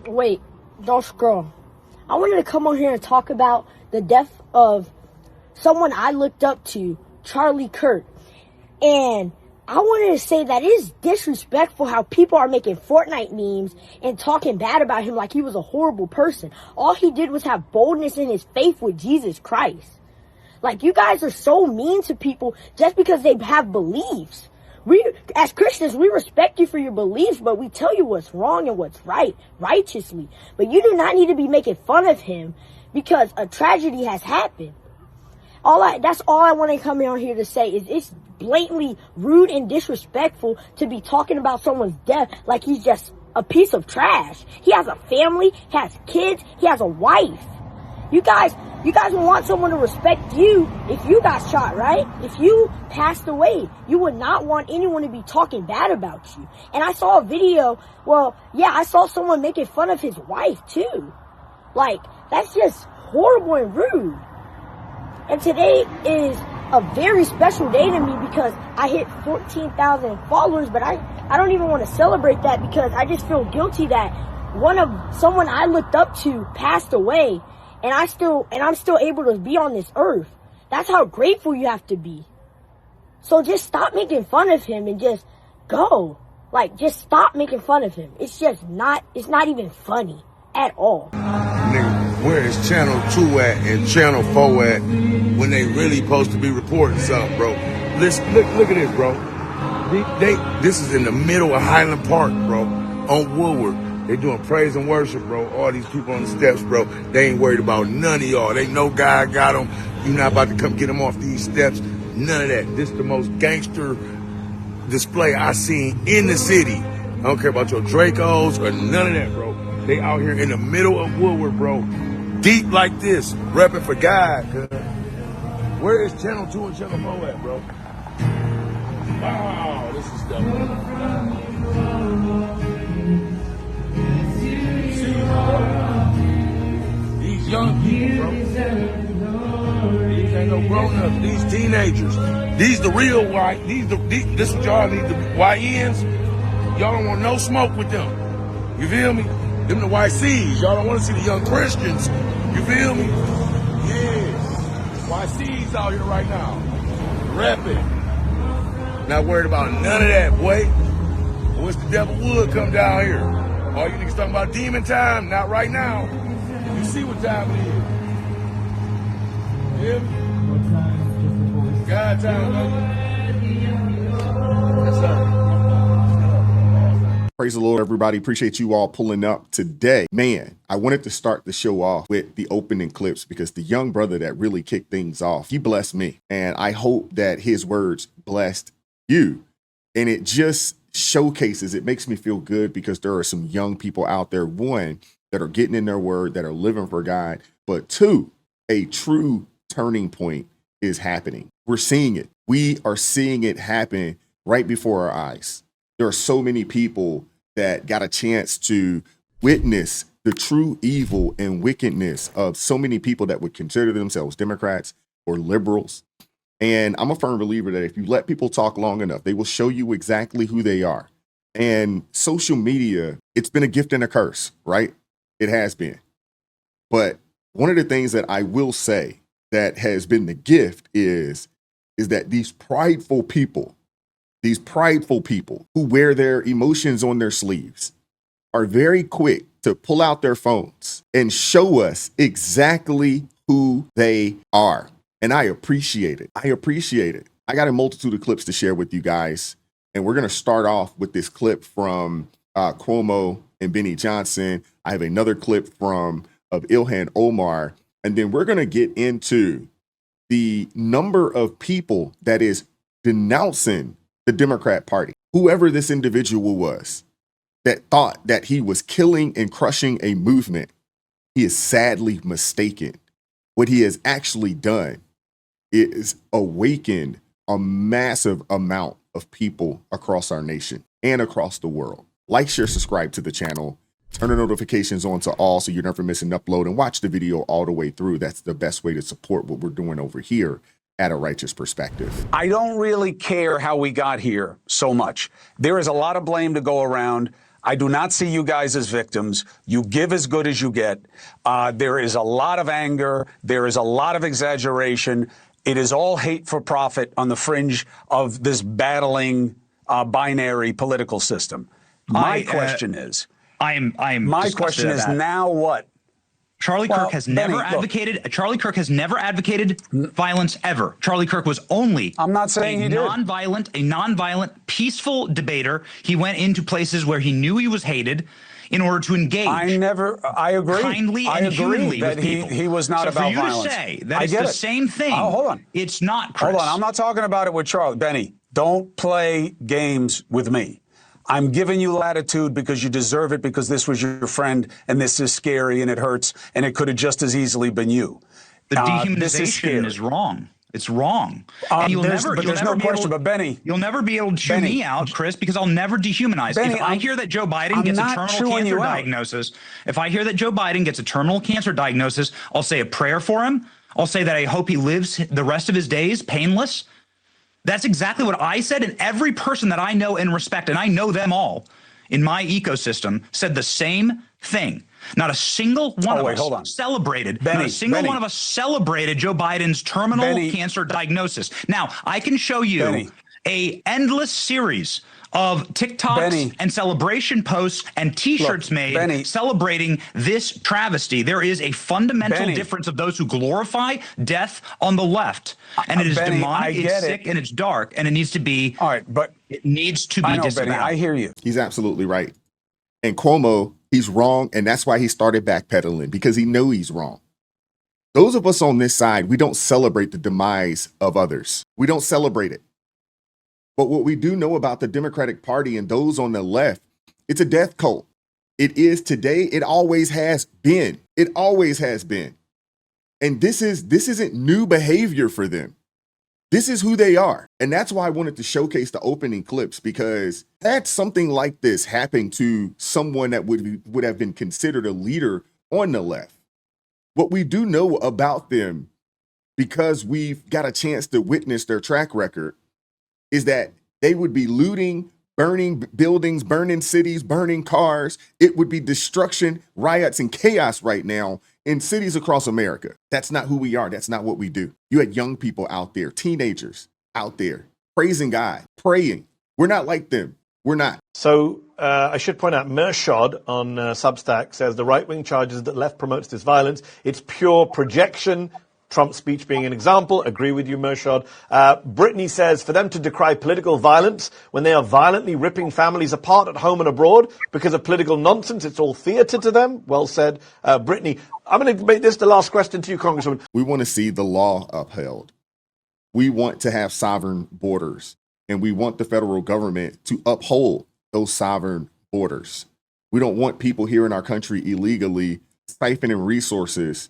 Wait, don't scroll. I wanted to come on here and talk about the death of someone I looked up to, Charlie Kirk. And I wanted to say that it is disrespectful how people are making Fortnite memes and talking bad about him like he was a horrible person. All he did was have boldness in his faith with Jesus Christ. Like, you guys are so mean to people just because they have beliefs. We, as Christians, we respect you for your beliefs, but we tell you what's wrong and what's right, righteously. But you do not need to be making fun of him because a tragedy has happened. That's all I want to come on here to say is it's blatantly rude and disrespectful to be talking about someone's death like he's just a piece of trash. He has a family, he has kids, he has a wife. You guys would want someone to respect you if you got shot, right? If you passed away, you would not want anyone to be talking bad about you. And I saw a video, I saw someone making fun of his wife too. Like, that's just horrible and rude. And today is a very special day to me because I hit 14,000 followers, but I don't even want to celebrate that because I just feel guilty that someone I looked up to passed away. And I'm still able to be on this earth. That's how grateful you have to be. So just stop making fun of him and just go. Like, just stop making fun of him. It's not even funny at all. Nigga, where is Channel 2 at and Channel 4 at when they really supposed to be reporting something, bro? Listen, look at this, bro. This is in the middle of Highland Park, bro, on Woodward. They doing praise and worship, bro. All these people on the steps, bro. They ain't worried about none of y'all. They know God got them. You not about to come get them off these steps. None of that. This is the most gangster display I seen in the city. I don't care about your Dracos or none of that, bro. They out here in the middle of Woodward, bro. Deep like this, repping for God. Where is Channel 2 and Channel 4 at, bro? Wow, this is stuff. These young people, bro. These ain't no grown-ups. These teenagers. These the real white. This is what y'all need. The YNs. Y'all don't want no smoke with them. You feel me? Them the YCs. Y'all don't want to see the young Christians. You feel me? Yeah. YCs out here right now. Repping. Not worried about none of that, boy. I wish the devil would come down here. All you niggas talking about demon time, not right now. You see what time it is. Yeah? God time, baby. Yes, sir. Praise the Lord, everybody. Appreciate you all pulling up today. Man, I wanted to start the show off with the opening clips because the young brother that really kicked things off, he blessed me. And I hope that his words blessed you. And it just showcases, it makes me feel good because there are some young people out there, one, that are getting in their word, that are living for God, but two, a true turning point is happening. We're seeing it. We are seeing it happen right before our eyes. There are so many people that got a chance to witness the true evil and wickedness of so many people that would consider themselves Democrats or liberals. And I'm a firm believer that if you let people talk long enough, they will show you exactly who they are. And social media, it's been a gift and a curse, right? It has been. But one of the things that I will say that has been the gift is that these prideful people who wear their emotions on their sleeves are very quick to pull out their phones and show us exactly who they are. And I appreciate it. I got a multitude of clips to share with you guys. And we're going to start off with this clip from Cuomo and Benny Johnson. I have another clip of Ilhan Omar. And then we're going to get into the number of people that is denouncing the Democrat Party. Whoever this individual was that thought that he was killing and crushing a movement, he is sadly mistaken. What he has actually done is awakened a massive amount of people across our nation and across the world. Like, share, subscribe to the channel, turn the notifications on to all so you never miss an upload, and watch the video all the way through. That's the best way to support what we're doing over here at A Righteous Perspective. I don't really care how we got here so much. There is a lot of blame to go around. I do not see you guys as victims. You give as good as you get. There is a lot of anger. There is a lot of exaggeration. It is all hate for profit on the fringe of this battling binary political system. My question is now what? Charlie Kirk has never advocated. Charlie Kirk has never advocated violence ever. Charlie Kirk was only I'm not saying he did. a nonviolent, peaceful debater. He went into places where he knew he was hated in order to engage. I agree. Kindly and humanly that with people. He was not about violence. For you to say that it's the same thing. Oh, hold on. It's not, Chris. Hold on. I'm not talking about it with Charlie. Benny, don't play games with me. I'm giving you latitude because you deserve it, because this was your friend and this is scary and it hurts and it could have just as easily been you. The dehumanization is wrong. It's wrong. And there's no question, but Benny, you'll never be able to chew me out, Chris, because I'll never dehumanize. Benny, if I hear that Joe Biden gets a terminal cancer diagnosis, I'll say a prayer for him. I'll say that I hope he lives the rest of his days painless. That's exactly what I said, and every person that I know and respect, and I know them all in my ecosystem, said the same thing. Not a single one of us celebrated. Not a single one of us celebrated Joe Biden's terminal cancer diagnosis. Now, I can show you a endless series of TikToks and celebration posts and T-shirts made celebrating this travesty. There is a fundamental difference of those who glorify death on the left, and it is demonic, it's sick, and it's dark, and it needs to be. All right, but it needs to be disavowed. Benny, I hear you. He's absolutely right. And Cuomo, he's wrong, and that's why he started backpedaling, because he knows he's wrong. Those of us on this side, we don't celebrate the demise of others. We don't celebrate it. But what we do know about the Democratic Party and those on the left, it's a death cult. It is today. It always has been. It always has been. And this isn't new behavior for them. This is who they are. And that's why I wanted to showcase the opening clips, because had something like this happen to someone that would have been considered a leader on the left, what we do know about them, because we've got a chance to witness their track record, is that they would be looting, burning buildings, burning cities, burning cars. It would be destruction, riots, and chaos right now in cities across America. That's not who we are. That's not what we do. You had young people out there, teenagers out there, praising God, praying. We're not like them. We're not. So I should point out, Mershad on Substack says the right-wing charges that left promotes this violence. It's pure projection. Trump's speech being an example. Agree with you, Mershad. Brittany says, for them to decry political violence when they are violently ripping families apart at home and abroad because of political nonsense, it's all theater to them. Well said, Brittany. I'm going to make this the last question to you, Congresswoman. We want to see the law upheld. We want to have sovereign borders, and we want the federal government to uphold those sovereign borders. We don't want people here in our country illegally siphoning resources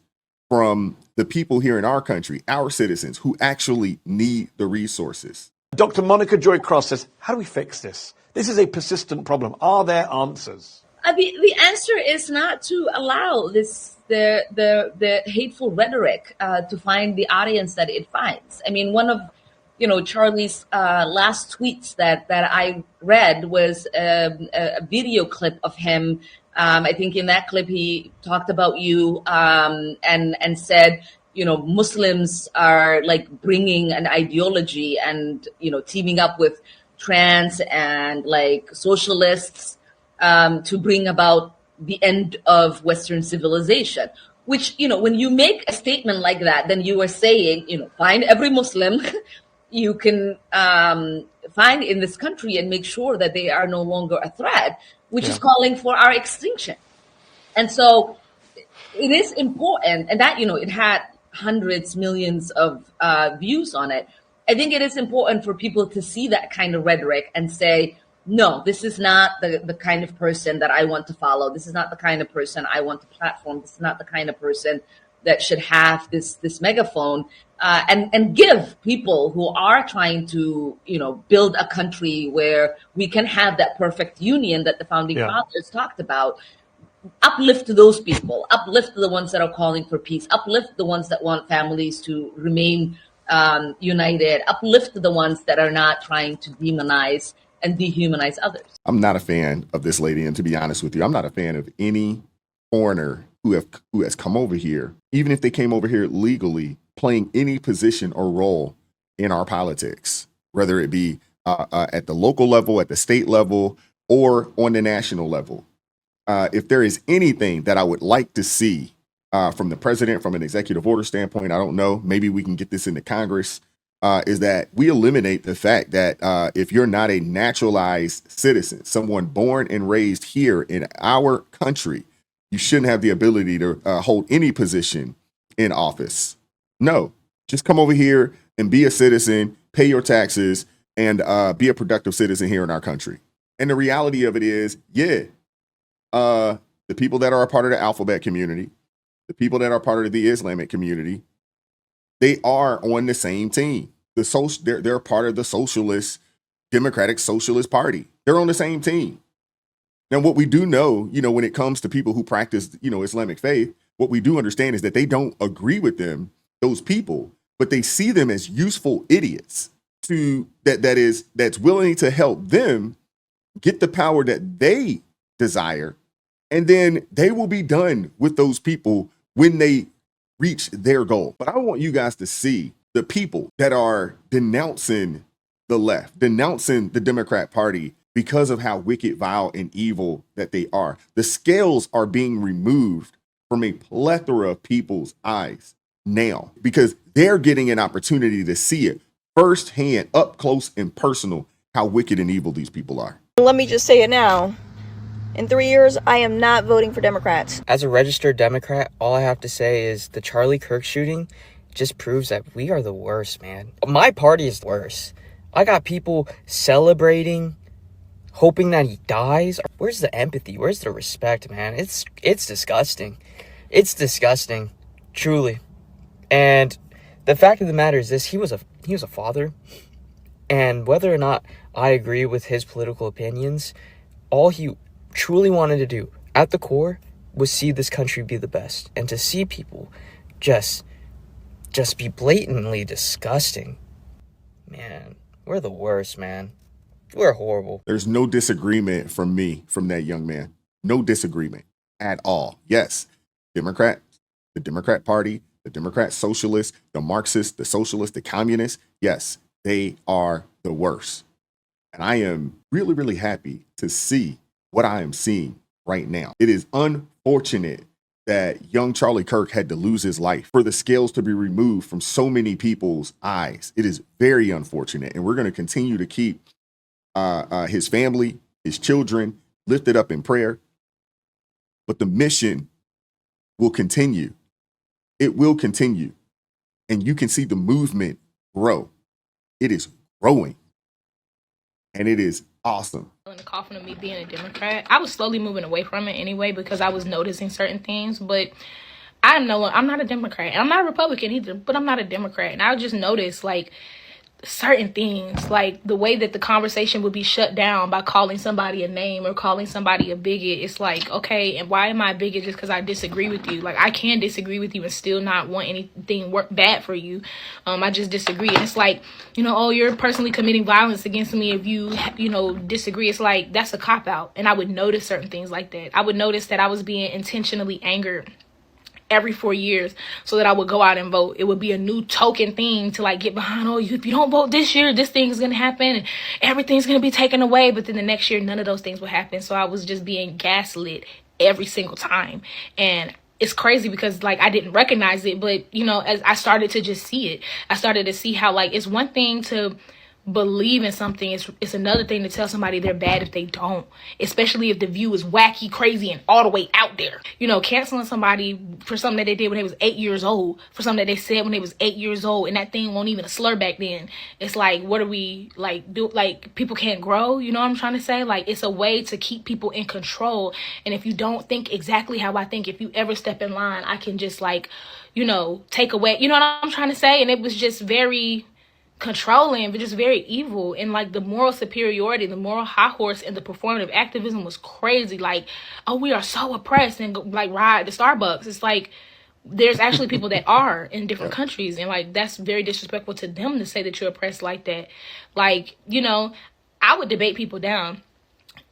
from the people here in our country, our citizens who actually need the resources. Dr. Monica Joy Cross says, how do we fix this? This is a persistent problem. Are there answers? The answer is not to allow the hateful rhetoric to find the audience that it finds. I mean, one of Charlie's last tweets that I read was a video clip of him. I think in that clip he talked about you and said, Muslims are like bringing an ideology and, teaming up with trans and like socialists to bring about the end of Western civilization, which, when you make a statement like that, then you are saying, find every Muslim you can find in this country and make sure that they are no longer a threat, which is calling for our extinction. And so it is important, and that, it had hundreds, millions of views on it. I think it is important for people to see that kind of rhetoric and say, no, this is not the kind of person that I want to follow. This is not the kind of person I want to platform. This is not the kind of person that should have this megaphone and give people who are trying to, build a country where we can have that perfect union that the founding fathers talked about. Uplift those people, uplift the ones that are calling for peace, uplift the ones that want families to remain united, uplift the ones that are not trying to demonize and dehumanize others. I'm not a fan of this lady, and to be honest with you, I'm not a fan of any foreigner who has come over here, even if they came over here legally, playing any position or role in our politics, whether it be at the local level, at the state level, or on the national level. If there is anything that I would like to see from the president, from an executive order standpoint, I don't know, maybe we can get this into Congress, is that we eliminate the fact that if you're not a naturalized citizen, someone born and raised here in our country, you shouldn't have the ability to hold any position in office. No, just come over here and be a citizen, pay your taxes, and be a productive citizen here in our country. And the reality of it is, the people that are a part of the alphabet community, the people that are part of the Islamic community, they are on the same team. They're part of the socialist, Democratic Socialist Party. They're on the same team. Now, what we do know, when it comes to people who practice, Islamic faith, what we do understand is that they don't agree with them, those people, but they see them as useful idiots that's willing to help them get the power that they desire. And then they will be done with those people when they reach their goal. But I want you guys to see the people that are denouncing the left, denouncing the Democrat Party because of how wicked, vile, and evil that they are. The scales are being removed from a plethora of people's eyes now because they're getting an opportunity to see it firsthand, up close and personal, how wicked and evil these people are. Let me just say it now. In 3 years, I am not voting for Democrats. As a registered Democrat, all I have to say is the Charlie Kirk shooting just proves that we are the worst, man. My party is worse. I got people celebrating, hoping that he dies. Where's the empathy? Where's the respect, man? It's disgusting. It's disgusting, truly. And the fact of the matter is this: he was a father, and whether or not I agree with his political opinions, all he truly wanted to do at the core was see this country be the best, and to see people just be blatantly disgusting. Man, we're the worst, man. We're horrible. There's no disagreement from me, from that young man. No disagreement at all. Yes, Democrat, the Democrat Party, the Democrat Socialists, the Marxists, the Socialists, the Communists, yes, they are the worst. And I am really, really happy to see what I am seeing right now. It is unfortunate that young Charlie Kirk had to lose his life, for the scales to be removed from so many people's eyes. It is very unfortunate. And we're going to continue to keep his family, his children lifted up in prayer. But the mission will continue. It will continue. And you can see the movement grow. It is growing. And it is awesome. In the coffin of me being a Democrat, I was slowly moving away from it anyway because I was noticing certain things. But I'm not a Democrat. And I'm not a Republican either, but I'm not a Democrat. And I just noticed certain things, like the way that the conversation would be shut down by calling somebody a name or calling somebody a bigot. It's like, okay, and why am I a bigot just because I disagree with you? Like, I can disagree with you and still not want anything bad for you. I just disagree. And it's like, oh, you're personally committing violence against me if you disagree. It's like, that's a cop-out. And I would notice certain things like that. I would notice that I was being intentionally angered every 4 years so that I would go out and vote. It would be a new token thing to get behind. Oh, if you don't vote this year, this thing is going to happen and everything's going to be taken away. But then the next year, none of those things would happen. So I was just being gaslit every single time. And it's crazy because I didn't recognize it. But, as I started to just see it, I started to see how it's one thing to believe in something. It's another thing to tell somebody they're bad if they don't, especially if the view is wacky, crazy, and all the way out there. Canceling somebody for something that they did when they was 8 years old, for something that they said when they was 8 years old, and that thing won't even a slur back then. It's like, what are we do? People can't grow. You know what I'm trying to say? It's a way to keep people in control. And if you don't think exactly how I think, if you ever step in line, I can just take away. You know what I'm trying to say? And it was just very controlling, but just very evil. And the moral superiority, the moral high horse, and the performative activism was crazy. Oh, we are so oppressed, and ride the Starbucks. It's there's actually people that are in different countries, and that's very disrespectful to them to say that you're oppressed like that. I would debate people down.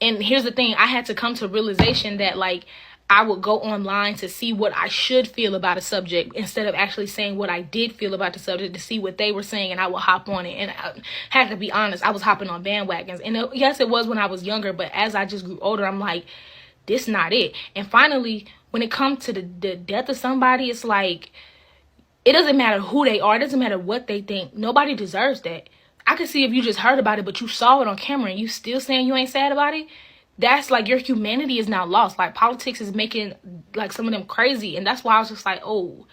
And here's the thing, I had to come to realization that, like, I would go online to see what I should feel about a subject instead of actually saying what I did feel about the subject, to see what they were saying, and I would hop on it. And I had to be honest, I was hopping on bandwagons. And yes, it was when I was younger, but as I just grew older, I'm like, this not it. And finally, when it comes to the death of somebody, it's like, it doesn't matter who they are. It doesn't matter what they think. Nobody deserves that. I can see if you just heard about it, but you saw it on camera and you still saying you ain't sad about it. That's like, your humanity is now lost. Like, politics is making like some of them crazy. And that's why I was just like, oh,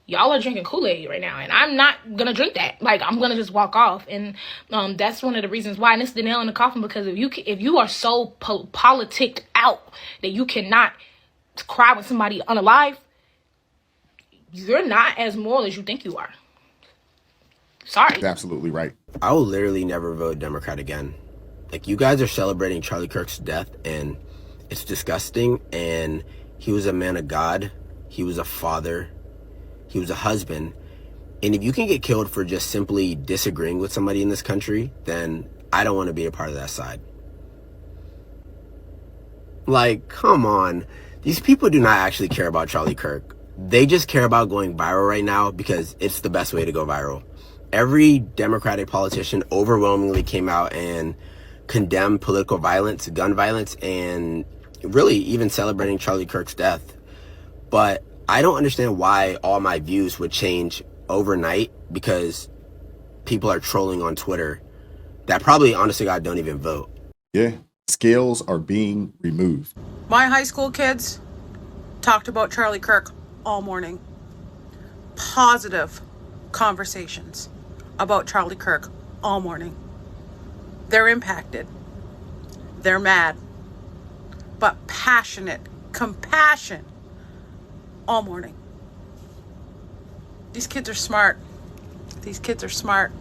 y'all are drinking Kool-Aid right now. And I'm not going to drink that. Like, I'm going to just walk off. And that's one of the reasons why. And it's the nail in the coffin, because if you are so politicked out that you cannot cry with somebody unalive, you're not as moral as you think you are. Sorry. That's absolutely right. I will literally never vote Democrat again. Like, you guys are celebrating Charlie Kirk's death, and it's disgusting. And he was a man of God. He was a father. He was a husband. And if you can get killed for just simply disagreeing with somebody in this country, then I don't want to be a part of that side. Like, come on. These people do not actually care about Charlie Kirk. They just care about going viral right now because it's the best way to go viral. Every Democratic politician overwhelmingly came out and condemned political violence, gun violence, and really even celebrating Charlie Kirk's death. But I don't understand why all my views would change overnight because people are trolling on Twitter that probably, honestly, God, don't even vote. Yeah, scales are being removed. My high school kids talked about Charlie Kirk all morning. Positive conversations about Charlie Kirk all morning. They're impacted. They're mad. But passionate, compassion all morning. These kids are smart. These kids are smart.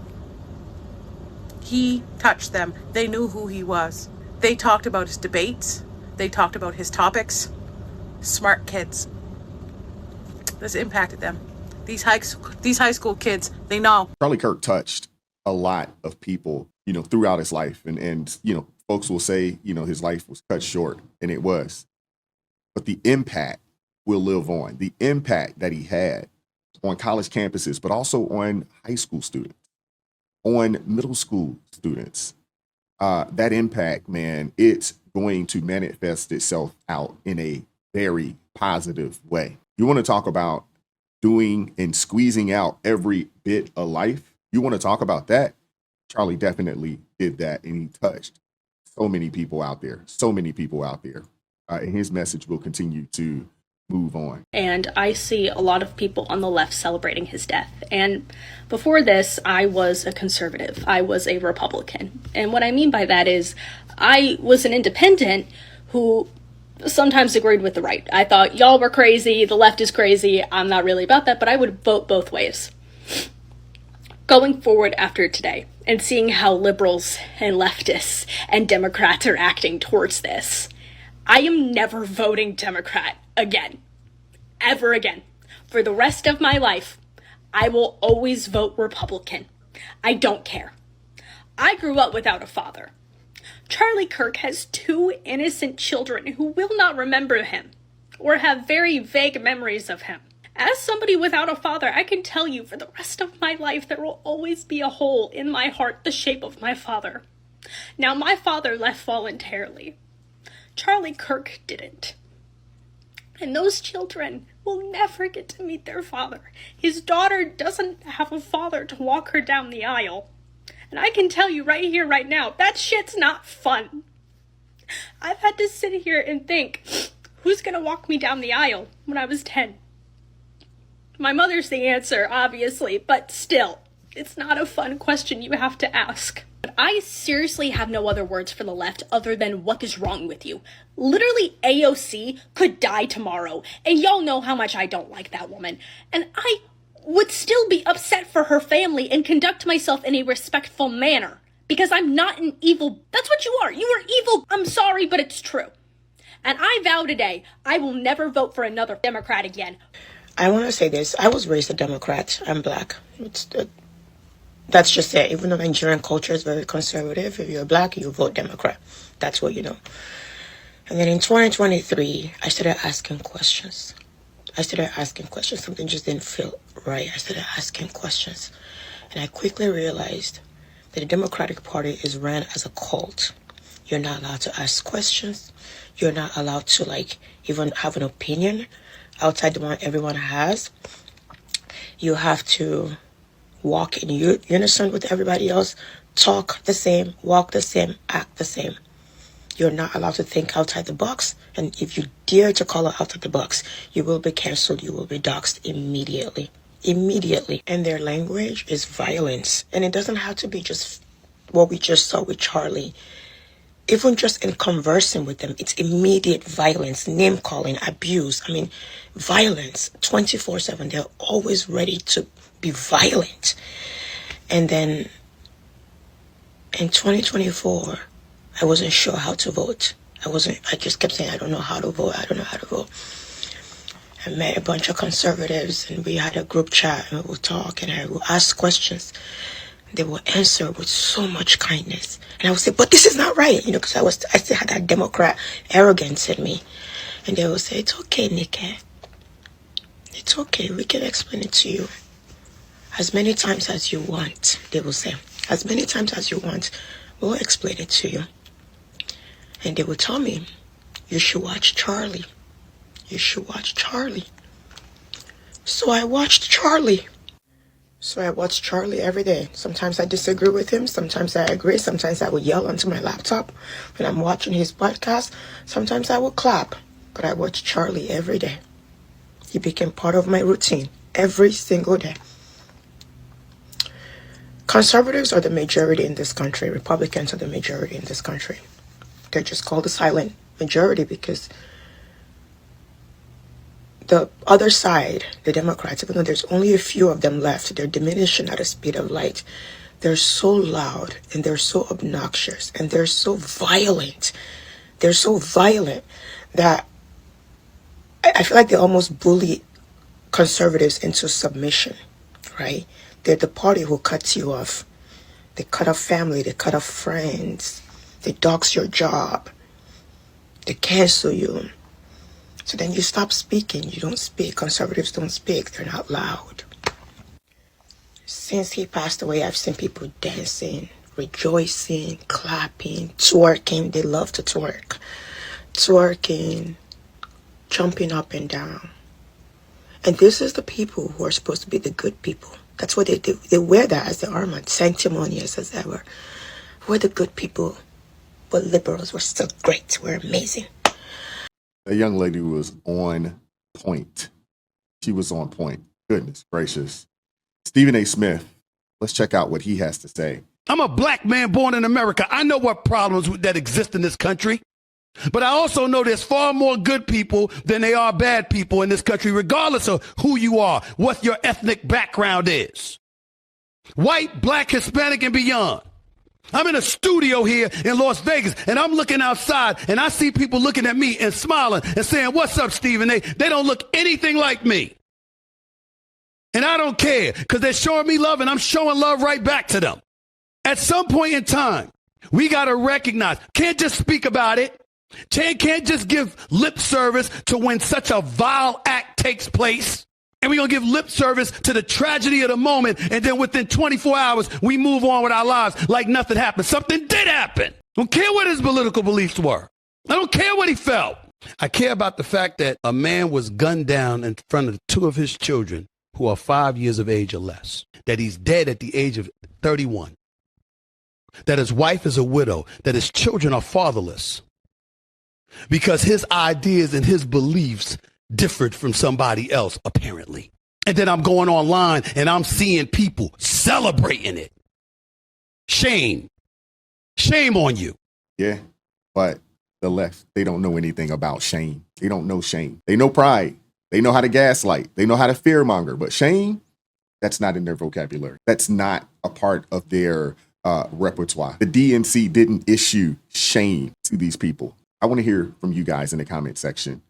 He touched them. They knew who he was. They talked about his debates. They talked about his topics. Smart kids. This impacted them. These high school kids, they know. Charlie Kirk touched a lot of people, throughout his life. And folks will say, his life was cut short, and it was. But the impact will live on. The impact that he had on college campuses, but also on high school students, on middle school students. That impact, man, it's going to manifest itself out in a very positive way. You want to talk about doing and squeezing out every bit of life? You want to talk about that? Charlie definitely did that, and he touched so many people out there, and his message will continue to move on. And I see a lot of people on the left celebrating his death. And before this, I was a conservative. I was a Republican. And what I mean by that is I was an independent who sometimes agreed with the right. I thought y'all were crazy, the left is crazy. I'm not really about that, but I would vote both ways. Going forward after today and seeing how liberals and leftists and Democrats are acting towards this, I am never voting Democrat again. Ever again. For the rest of my life, I will always vote Republican. I don't care. I grew up without a father. Charlie Kirk has 2 innocent children who will not remember him or have very vague memories of him. As somebody without a father, I can tell you for the rest of my life there will always be a hole in my heart the shape of my father. Now, my father left voluntarily. Charlie Kirk didn't. And those children will never get to meet their father. His daughter doesn't have a father to walk her down the aisle. And I can tell you right here, right now, that shit's not fun. I've had to sit here and think, who's gonna walk me down the aisle when I was 10? My mother's the answer, obviously, but still, it's not a fun question you have to ask. But I seriously have no other words for the left other than what is wrong with you. Literally, AOC could die tomorrow, and y'all know how much I don't like that woman. And I would still be upset for her family and conduct myself in a respectful manner. Because I'm not an evil... That's what you are. You are evil. I'm sorry, but it's true. And I vow today, I will never vote for another Democrat again. I want to say this. I was raised a Democrat. I'm black. That's just it. Even though Nigerian culture is very conservative, if you're black, you vote Democrat. That's what you know. And then in 2023, I started asking questions. Something just didn't feel right. I started asking questions. And I quickly realized that the Democratic Party is ran as a cult. You're not allowed to ask questions. You're not allowed to even have an opinion outside the one everyone has. You have to walk in unison with everybody else, talk the same, walk the same, act the same. You're not allowed to think outside the box. And if you dare to call it outside the box, you will be canceled. You will be doxxed immediately. And their language is violence. And it doesn't have to be just what we just saw with Charlie. Even just in conversing with them, it's immediate violence, name calling, abuse. I mean, violence 24/7. They're always ready to be violent. And then in 2024, I wasn't sure how to vote. I just kept saying, I don't know how to vote. I met a bunch of conservatives and we had a group chat and we would talk and I would ask questions. They would answer with so much kindness. And I would say, but this is not right, because I still had that Democrat arrogance in me. And they would say, it's okay, Nikki. It's okay. We can explain it to you. As many times as you want, they will say. As many times as you want, we'll explain it to you. And they would tell me, you should watch Charlie. You should watch Charlie. So I watched Charlie. Every day. Sometimes I disagree with him. Sometimes I agree. Sometimes I would yell onto my laptop when I'm watching his podcast. Sometimes I would clap. But I watched Charlie every day. He became part of my routine every single day. Conservatives are the majority in this country. Republicans are the majority in this country. They're just called the silent majority because the other side, the Democrats, even though there's only a few of them left, they're diminishing at the speed of light. They're so loud and they're so obnoxious and they're so violent. They're so violent that I feel like they almost bully conservatives into submission, right? They're the party who cuts you off. They cut off family. They cut off friends. They dox your job. They cancel you. So then you stop speaking. You don't speak. Conservatives don't speak. They're not loud. Since he passed away, I've seen people dancing, rejoicing, clapping, twerking. They love to twerk. Twerking, jumping up and down. And this is the people who are supposed to be the good people. That's what they do. They wear that as the armor, sanctimonious as ever. We're the good people. We're liberals. We're still great. We're amazing. The young lady was on point. She was on point. Goodness gracious. Stephen A. Smith, let's check out what he has to say. I'm a black man born in America. I know what problems that exist in this country. But I also know there's far more good people than there are bad people in this country, regardless of who you are, what your ethnic background is. White, black, Hispanic, and beyond. I'm in a studio here in Las Vegas, and I'm looking outside, and I see people looking at me and smiling and saying, what's up, Stephen? They don't look anything like me. And I don't care, because they're showing me love, and I'm showing love right back to them. At some point in time, we got to recognize, can't just speak about it. Can't just give lip service to when such a vile act takes place. And we're going to give lip service to the tragedy of the moment. And then within 24 hours, we move on with our lives like nothing happened. Something did happen. I don't care what his political beliefs were. I don't care what he felt. I care about the fact that a man was gunned down in front of two of his children who are 5 years of age or less. That he's dead at the age of 31. That his wife is a widow. That his children are fatherless. Because his ideas and his beliefs differed from somebody else, apparently. And then I'm going online and I'm seeing people celebrating it. Shame. Shame on you. Yeah, but the left, they don't know anything about shame. They don't know shame. They know pride. They know how to gaslight. They know how to fearmonger. But shame, that's not in their vocabulary. That's not a part of their repertoire. The DNC didn't issue shame to these people. I want to hear from you guys in the comment section.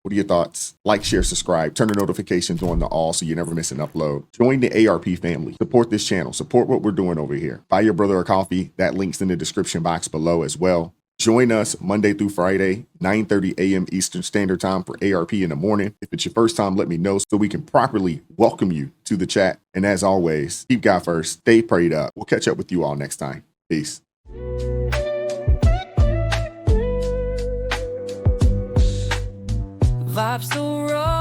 What are your thoughts? Like, share, subscribe, turn the notifications on to all so you never miss an upload. Join the ARP family. Support this channel. Support what we're doing over here. Buy your brother a coffee. That link's in the description box below as well. Join us Monday through Friday, 9:30 a.m. Eastern Standard Time for ARP in the morning. If it's your first time, let me know so we can properly welcome you to the chat. And as always, keep God first. Stay prayed up. We'll catch up with you all next time. Peace. Vibes so raw.